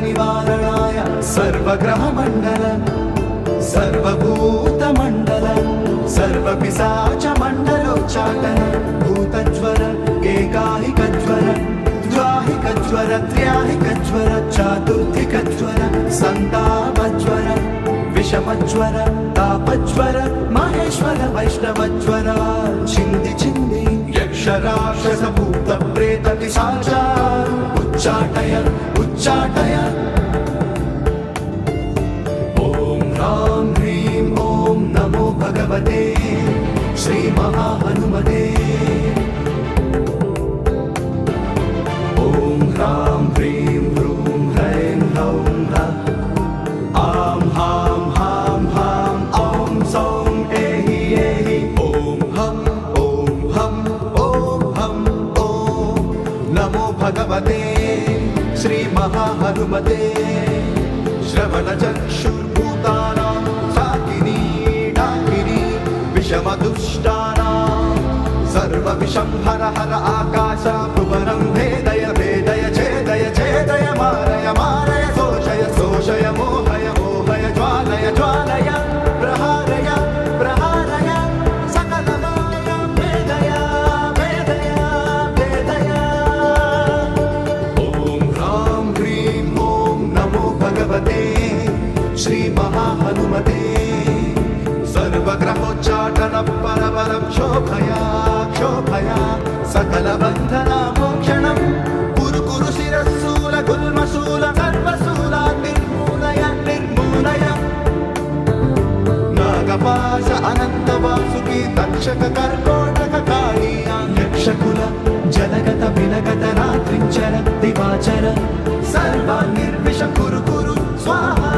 निवारणाय सर्वग्रहमण्डल सर्वभूतमण्डल सर्वपिशाचमण्डलोच्चाटन भूतज्वर एकाहिकज्वर द्वाहिकज्वर त्र्याहिकज्वर चातुर्थिकज्वर सन्तापज्वर विषमज्वर तापज्वर महेश्वर वैष्णवज्वर छिन्दी छिन्दी यक्षराक्षस भूत प्रेत पिशाच उच्चाटय उच्चाटय ॐ ह्रां ह्रीं ॐ नमो भगवते श्री महाहनुमते ॐ ह्रां ह्रीं ह्रूं ह्रैं ह्रौं ह्रः आं हां हां हां ॐ सौं एहि एहि ॐ हं नमो भगवते श्री महाहनुमते श्रवणचक्षुर्भूतानां साकिनी डाकिनी विषमदुष्टानां सर्वविषं हर हर आकाश भुवनं भेदय भेदय छेदय छेदय मारय मारय शोषय शोषय मोहय मोहय ज्वालय ज्वालय प्रहारय प्रहारय सकलमाय भेदय भेदय भेदय ॐ ह्रां ह्रीं ॐ नमो भगवते श्री महाहनुमते सर्वग्रहोच्चाटन परबलं शोभया शोभया सकलबन्धना मोक्षणं कुरु कुरु शिरस्सूल गुल्मशूल सर्वशूला निर्मूलय निर्मूलय नागपाश अनन्तवासुकी तक्षक कर्कोटक कालीया यक्षकुल जलगत विलगत रात्रिञ्चर दिवाचर सर्वान् निर्विष कुरु कुरु स्वाहा।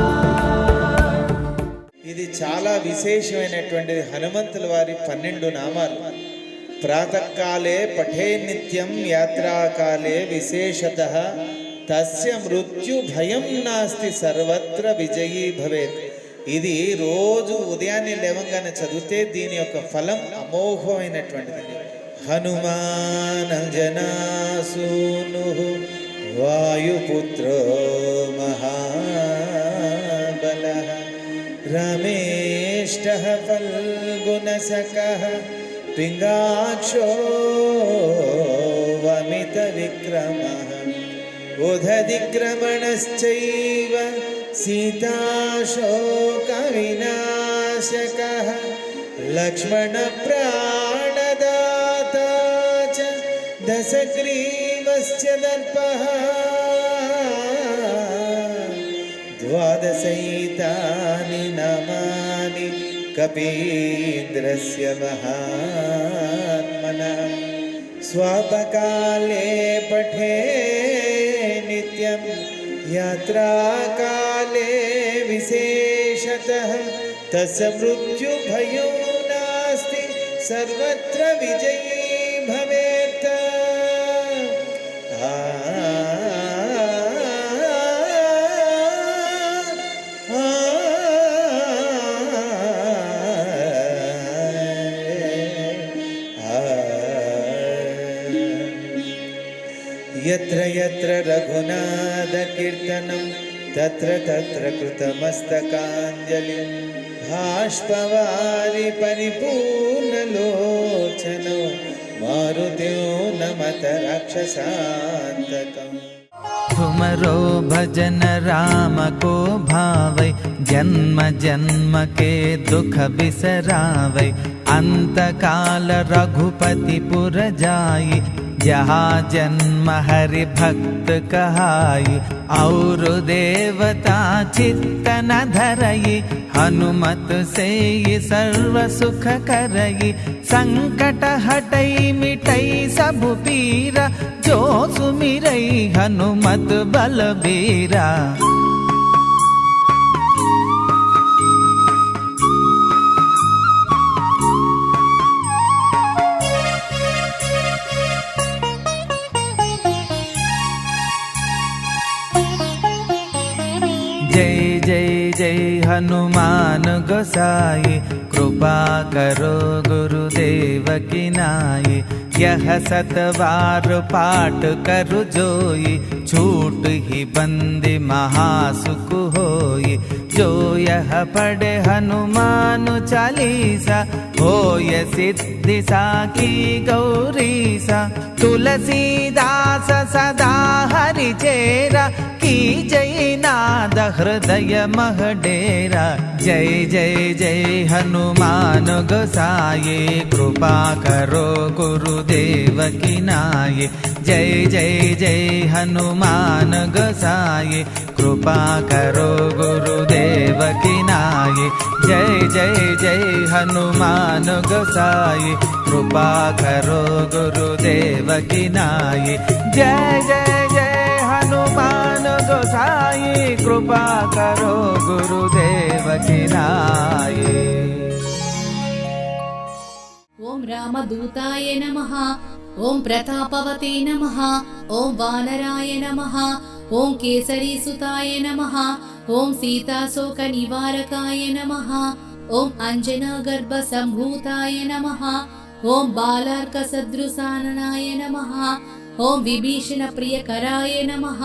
ఇది చాలా విశేషమైనటువంటిది. హనుమంతుల వారి 12 నామాలు. ప్రాతకాలే పఠే నిత్యం యాత్రాకాలే విశేషతః తస్య మృత్యు భయం నాస్తి సర్వత్ర విజయీ భవేత్. ఇది రోజు ఉదయాన్నే లేవంగానే చదివితే దీని యొక్క ఫలం అమోఘమైనటువంటిది. హనుమానజనాసూను వాయుపుత్రో మహాబలః రమేష్టః ఫల్గుణసఖః పింగాక్షో వమిత విక్రమః ఉదధిక్రమణశ్చైవ సీతాశోక వినాశకః లక్ష్మణ ప్రాణదాతా చ దశగ్రీవస్య దర్పః ద్వాదశైతాని నామాని కపీంద్రస్య మహాత్మనః స్వాపకాలే పఠే నిత్యం యాత్రాకాలే విశేషతః తస్య మృత్యు భయో నాస్తి సర్వత్ర విజయీ భవేత్. यत्र यत्र रघुनाथ कीर्तनं तत्र तत्र कृतमस्तकाञ्जलिं भाष्पवारि परिपूर्णलोचनो मारुत्यो नमत राक्षसान्तकम्. तुमरो भजन राम को भावै जन्म जन्म के दुख बिसरावै अंत काल रघुपति पुर जाई जहाँ जन्म हरि भक्त कहाई और देवता चित्त न धरई हनुमत से सर्व सुख करई संकट हटई मिटई सब पीरा जो सुमिरई हनुमत बलबीरा. जय जय जय हनुमान गोसाई कृपा करो गुरुदेव की नाई यह 7 बार पाठ करु जोई, छूट ही बंदी महासुख होई। जो यह पढ़े हनुमान चालीसा, होय सिद्धि साकी गौरीसा। तुलसीदास सदा हरि चेरा, की जय नाद हृदय मह डेरा। जय जय जय हनुमान गोसाई, कृपा करो गुरुदेव की नाई। जय जय जय हनुमान गोसाई, कृपा करो गुरुदेव की नाई। जय जय जय हनुमान गोसाई, कृपा करो गुरुदेव की नाई। जय जय जय हनुमान गोसाई, कृपा करो गुरुदेव की नाई। ओम रामदूताय नमः। ओम प्रतापवते नमः। ओम वानराय नमः। ओम केसरीसुताय नमः। ओम सीताशोकनिवारकाय नमः। ओम अंजनागर्भसम्भूताय नमः। ओम बालार्कसदृशाननाय नमः। ओम विभीषणप्रियकराय नमः।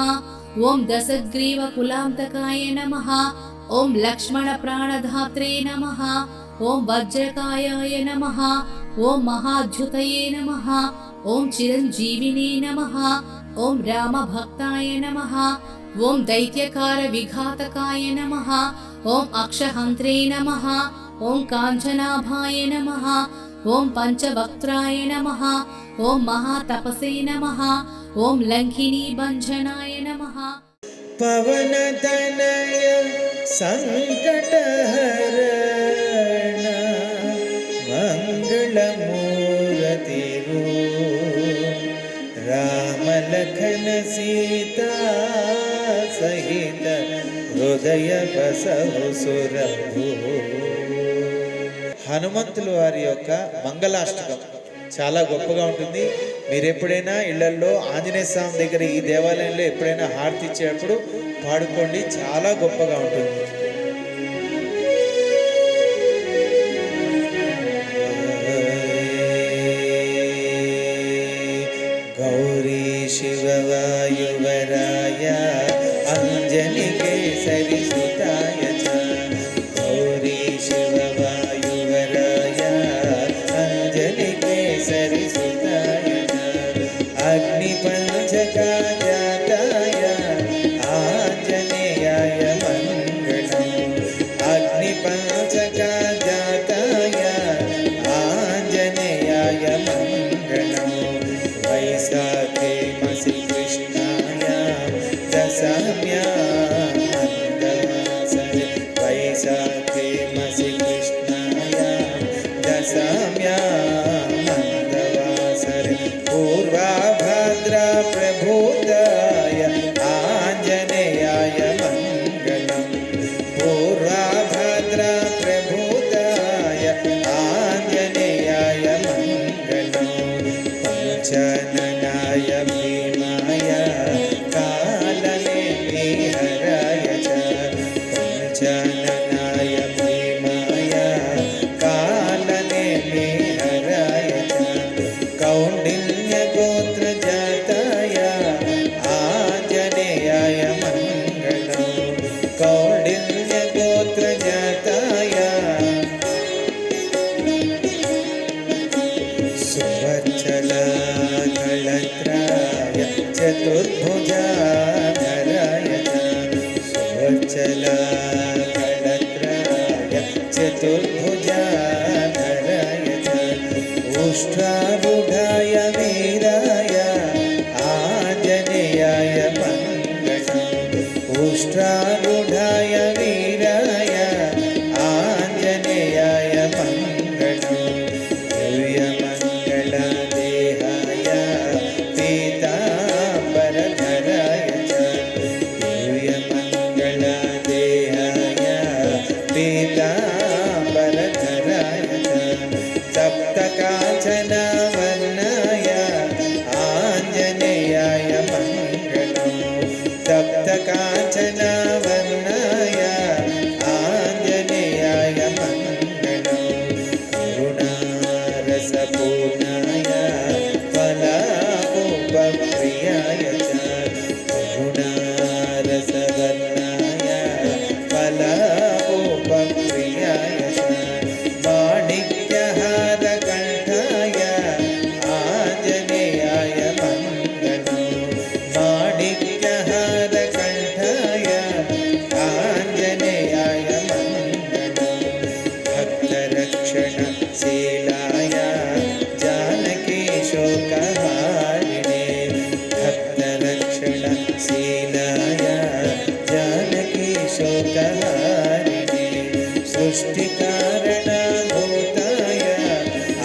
ओम दशग्रीवकुलान्तकाय नमः। ओम लक्ष्मणप्राणधात्रे नमः। ओम वज्रकायाय नमः। ओम महाद्युतये नमः। ओम चिरञ्जीविने नमः। ओम रामभक्ताय नमः। ओम दैत्यकार विघातकाय नमः। ओम अक्षहन्त्रे नमः। ओम काञ्चनाभाय नमः। ओम पंचवक्त्राय नमः। ओम महातपसे नमः। ओम लंकिनी भंजनाय नमः। पवनतनय संकटहरण, मंगलमूर्ति राम लखन सीता सहित, हृदय बसहु सुरभु। హనుమంతుల వారి యొక్క మంగళాష్టకం చాలా గొప్పగా ఉంటుంది. మీరు ఎప్పుడైనా ఇళ్లల్లో ఆంజనేయ స్వామి దగ్గర ఈ దేవాలయంలో ఎప్పుడైనా హారతి ఇచ్చేటప్పుడు పాడుకోండి, చాలా గొప్పగా ఉంటుంది. గౌరీ శివ వాయువరాయ అంజని కేసరి సుతాయ చ. గౌరీ శివ వాయువరాయ అంజని కేసరి సుతాయ చ. అగ్ని పంచకా జాతాయ ఆంజనేయాయ మంగళం. అగ్ని పంచకా జాతాయ ఆంజనేయాయ మంగళం. వైశాఖే మసి కృష్ణాయ దశమ్యాం మందవాసరే. వైశాఖే మసి కృష్ణాయ దశమ్యాం మందవాసరే. పూర్వాభద్ర ప్రభూతాయ ఆంజనేయాయ మంగళం. పూర్వాభద్ర ప్రభూతాయ ఆంజనేయాయ మంగళం. పంచననాయ భీమాయ కాలనేమిహరాయ చ. పంచననాయ భీమాయ కాలనేమిహరాయ చ. కౌండిన్య గోత్ర జాతాయ ఆంజనేయాయ మంగళం. కౌండిన్య గోత్ర జాతాయ సువచ్చలాకళత్రాయ చతుర్భుజాధరాయ చ. సువచ్చలాకళత్రాయ చతుర్భుజాధరాయ చ. ఉష్ట్రారూఢాయ వీరాయ ఆంజనేయాయ మంగళం. ఉష్ట్రారూఢాయ వీరాయ ఆంజనేయాయ మంగళం. దివ్యమంగళ దేహాయ పీతాంబరధరాయ చ. దివ్యమంగళ దేహాయ పీతాంబరధరాయ చ. తప్తకాంచన వర్ణాయ शोकहारिणे भक्तरक्षणशीलाय जानकी शोकहारिणे सृष्टिकारणभूताय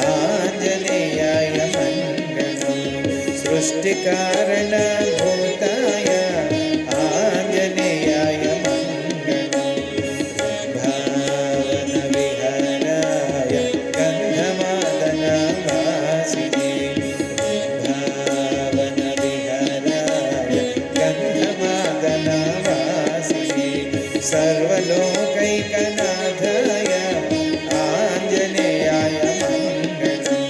आञ्जनेयाय मङ्गलम् सृष्टिकारणभूताय आञ्जनेयाय मङ्गलम् भावनविहाराय गन्धमादनवासिने भावनविहाराय गन्धमादनवासिने सर्वलोकैकनाथाय आञ्जनेयाय मङ्गलम्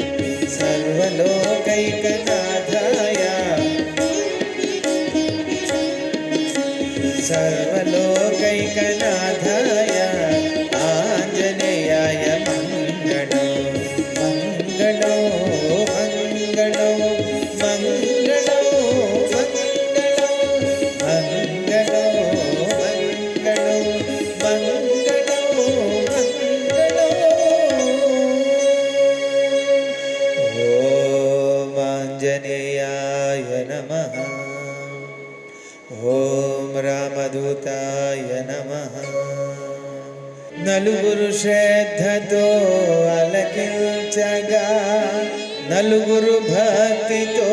सर्वलोकैकनाथाय सर्वलोकैकनाथाय आञ्जनेयाय मङ्गलो मङ्गलो मङ्गलो मङ्गलो मङ्गलो मङ्गलो मङ्गलो मङ्गलो मङ्गलो ॐ आञ्जनेयाय नमः ఓం రామదూతాయ నమః నలుగురు శ్రద్ధతో అలకించగా నలుగురు భక్తితో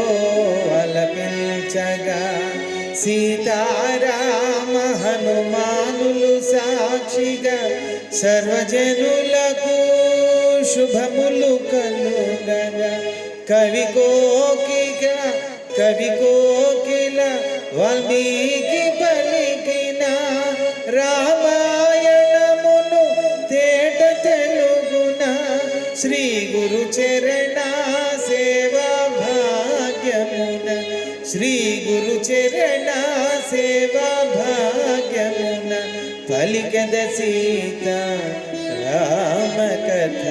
అలకించగా సీతారామ హనుమానులు సాక్షిగా సర్వజనులకు శుభములు కలుగగా కవి కోకిల వాల్మీకి పలికిన రామాయణమును తేట తెలుగున శ్రీ గురు చరణ సేవా భాగ్యమున శ్రీ గురు చరణ సేవా భాగ్యమున పలికద సీత రామ కథ